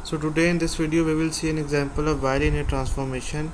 So today in this video we will see an example of bilinear transformation.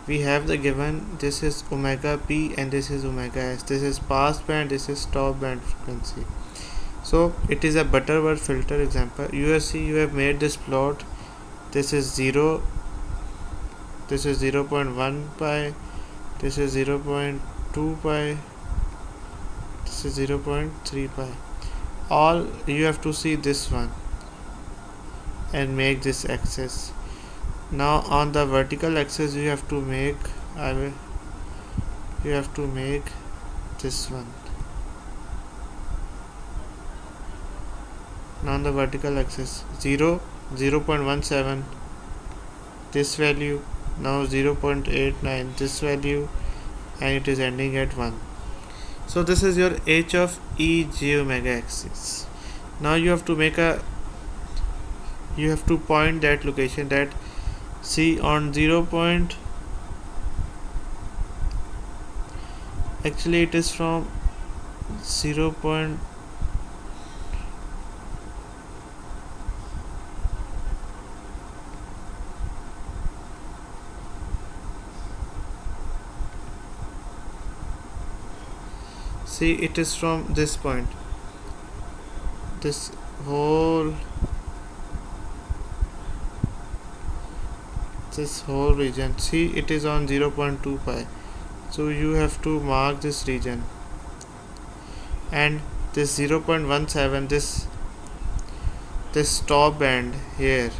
We have the given, this is omega p and this is omega s. This is pass band, this is stop band frequency. So it is a Butterworth filter example. You have made this plot. This is 0, this is 0.1 pi, this is 0.2 pi, this is 0.3 pi. All you have to see this one and make this axis. Now on the vertical axis you have to make this one. Now on the vertical axis 0, 0.17 this value, now 0.89 this value, and it is ending at 1. So this is your h of e j omega axis. Now you have to point that location, that see on 0 point, actually it is from 0 point, see it is from this point, this whole region. See it is on 0.2 pi, so you have to mark this region, and this 0.17, this stop band here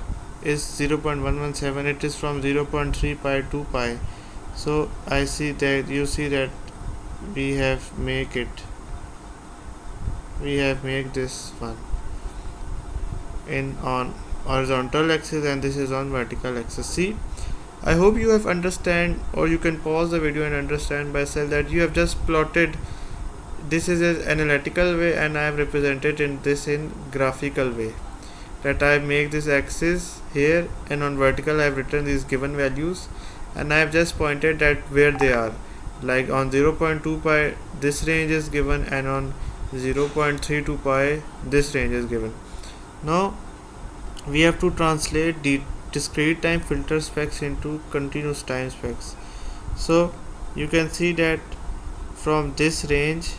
is 0.117. it is from 0.3 pi to pi. So I see that you see that we have make this one in on horizontal axis and this is on vertical axis. See, I hope you have understand, or you can pause the video and understand by yourself that you have just plotted. This is an analytical way and I have represented in graphical way, that I make this axis here and on vertical I have written these given values and I have just pointed that where they are. Like on 0.2 pi this range is given, and on 0.32 pi this range is given. Now we have to translate the discrete time filter specs into continuous time specs. So you can see that from this range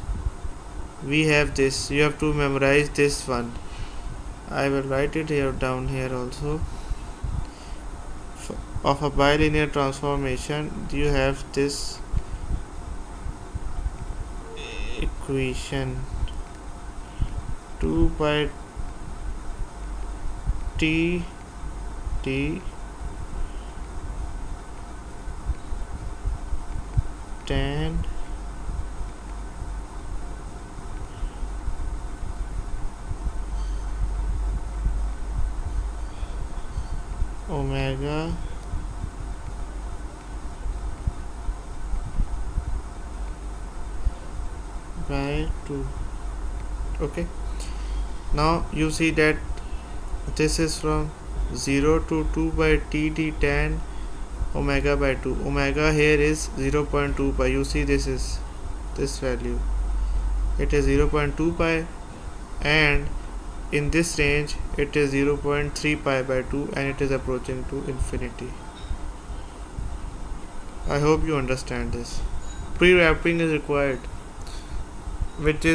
we have this. You have to memorize this one. I will write it here down here also. Of a bilinear transformation you have this equation 2 pi t tan omega by 2. Okay, now you see that this is from 0 to 2 by t tan omega by 2. Omega here is 0.2 pi. You see this is this value, it is 0.2 pi, and in this range it is 0.3 pi by 2 and it is approaching to infinity. I hope you understand this. Pre-wrapping is required, which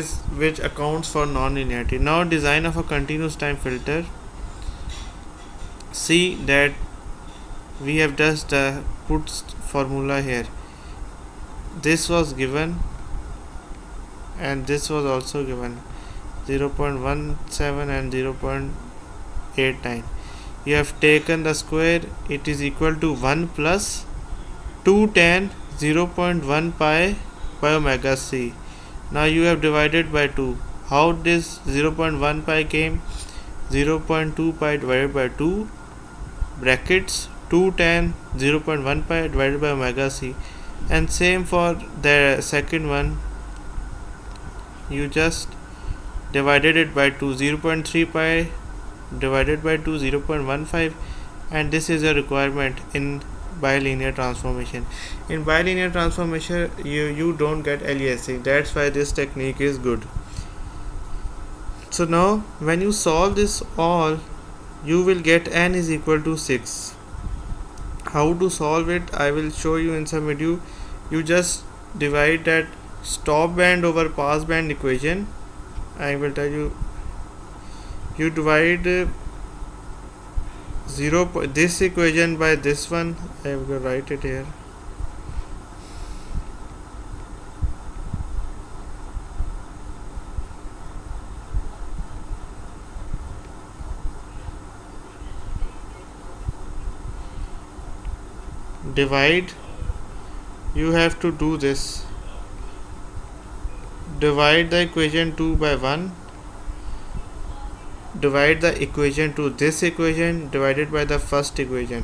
accounts for non-linearity. Now design of a continuous time filter. See that we have just put formula here. This was given and this was also given, 0.17 and 0.89. You have taken the square, it is equal to 1 plus 2 tan 0.1 pi by omega c. Now you have divided by 2. How this 0.1 pi came? 0.2 pi divided by 2 brackets 2 tan 0.1 pi divided by omega c, and same for the second one. You just divided it by 2, 0.3 pi divided by 2, 0.15, and this is a requirement in bilinear transformation. In bilinear transformation you don't get aliasing, that's why this technique is good. So now when you solve this all, you will get n is equal to 6. How to solve it, I will show you in some video. You just divide that stop band over pass band equation. I will tell you, you divide this equation by this one. I will write it here. Divide, you have to do this. Divide the equation 2 by 1. Divide the equation to this equation divided by the first equation.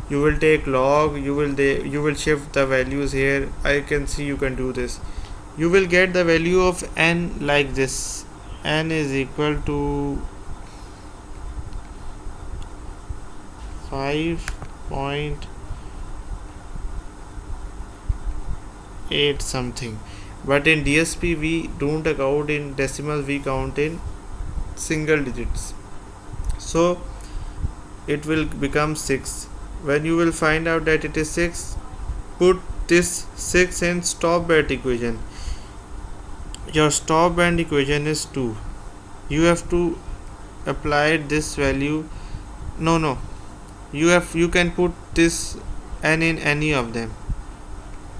You will take log, you will shift the values here. I can see you can do this. You will get the value of n like this. N is equal to 5.8 something, but in DSP we don't count in decimal, we count in single digits, so it will become 6. When you will find out that it is 6, put this 6 in stop band equation. Your stop band equation is 2. You have to apply this value. No, you can put this n in any of them,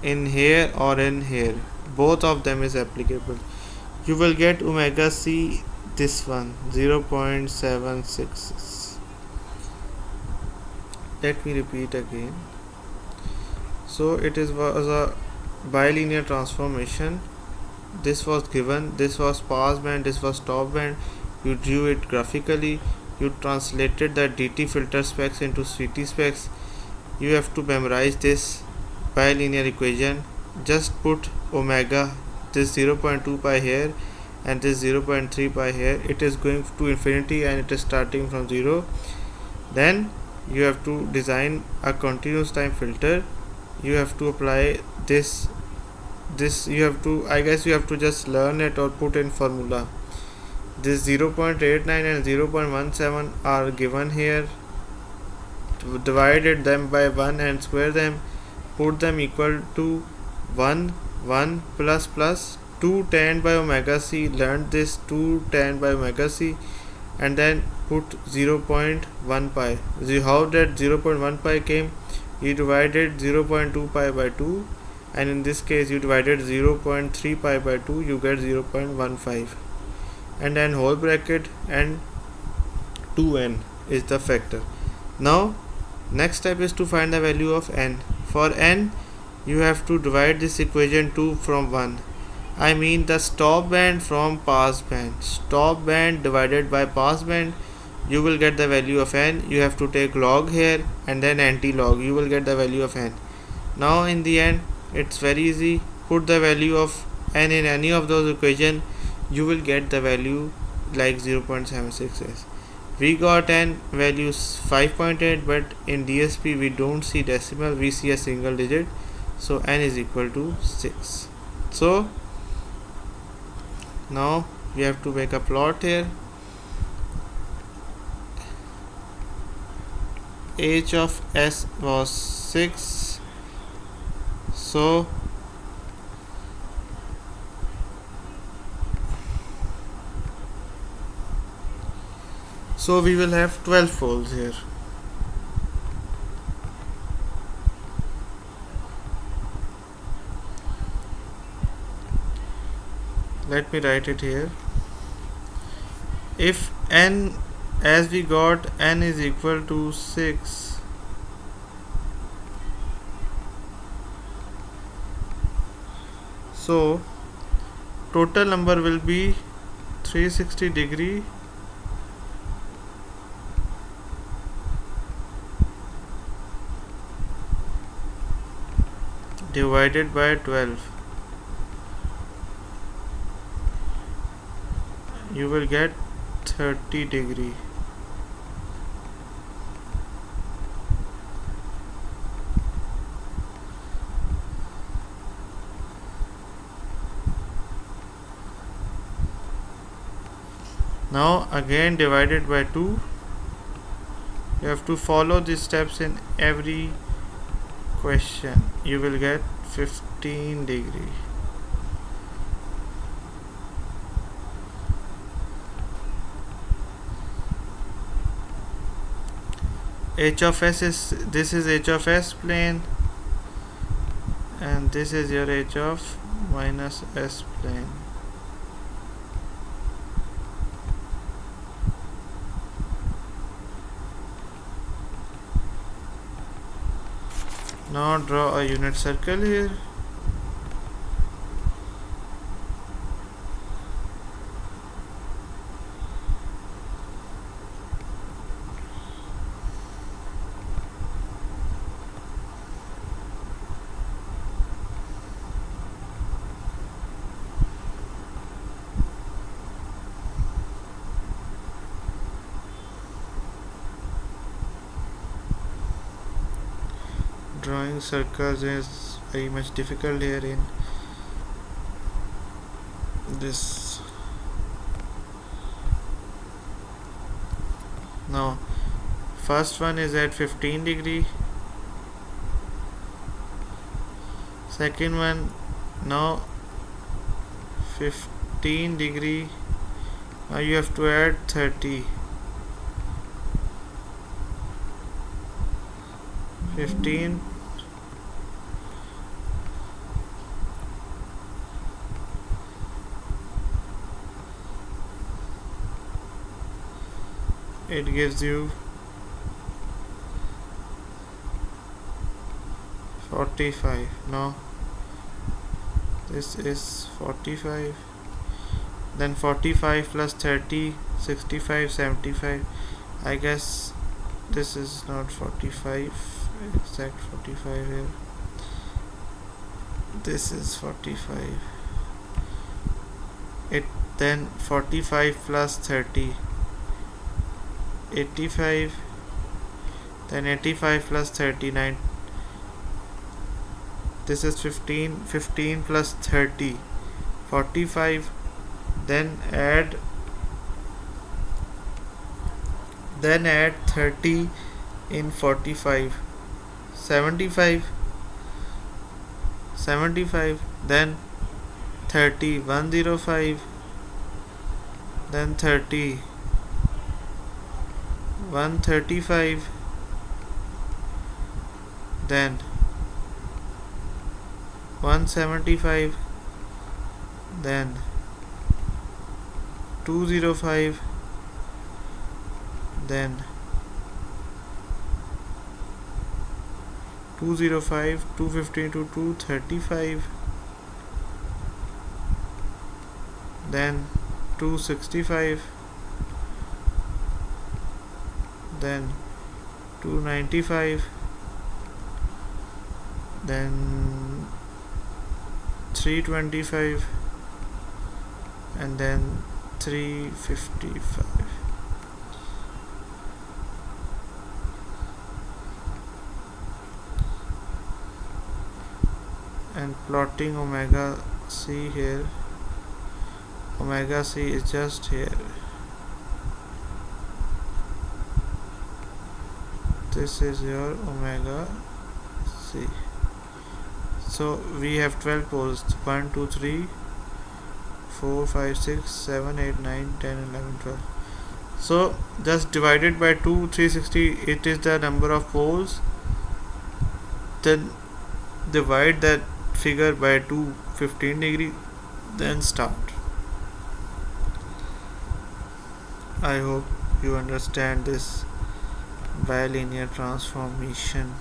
in here or in here, both of them is applicable. You will get omega c, this one 0.766. Let me repeat again. So it was a bilinear transformation. This was given, this was pass band, this was stop band. You drew it graphically, you translated the DT filter specs into CT specs. You have to memorize this bilinear equation. Just put omega, this 0.2 pi here and this 0.3 pi here. It is going to infinity and it is starting from 0. Then you have to design a continuous time filter. You have to apply this you have to, I guess you have to just learn it or put in formula. This 0.89 and 0.17 are given here. Divided them by 1 and square them. Put them equal to 1 plus 2 tan by omega c. Learned this 2 tan by omega c, and then put 0.1 pi. How that 0.1 pi came? You divided 0.2 pi by 2, and in this case you divided 0.3 pi by 2, you get 0.15, and then whole bracket and 2n is the factor. Now next step is to find the value of n. For n, you have to divide this equation 2 from 1. I mean the stop band from pass band. Stop band divided by pass band, you will get the value of n. You have to take log here and then anti-log. You will get the value of n. Now in the end, it's very easy. Put the value of n in any of those equations. You will get the value like 0.76 is. We got n values 5.8, but in DSP we don't see decimal, we see a single digit. So n is equal to 6. So now we have to make a plot here. H of s was 6. So we will have 12 folds here. Let me write it here. If n, as we got n is equal to 6, so total number will be 360 degree divided by 12. You will get 30 degree. Now again divided by 2. You have to follow these steps in every question. You will get 15 degree. H of s is, this is h of s plane, and this is your h of minus s plane. Now draw a unit circle here. Drawing circles is very much difficult here in this. Now first one is at 15 degree, second one now 15 degree. Now you have to add 30. 15, it gives you 45. Now this is 45, then 45 plus 30, 65, 75. I guess this is not 45, exact 45 here. This is 45. It then 45 plus 30, 85, then 85 plus 39. This is 15, 15 plus 30, 45. Then add 30 in 45, 75, 75, then 30, 105, then 30, 135, then 175, then 205, then 205, 215 to 235, then 265, then 295, then 325, and then 355. And plotting omega c here, omega c is just here. This is your omega c. So we have 12 poles, 1 2 3 4 5 6 7 8 9 10 11 12. So just divided by 2, 360, it is the number of poles. Then divide that figure by 2, 15 degree, then start. I hope you understand this bilinear transformation.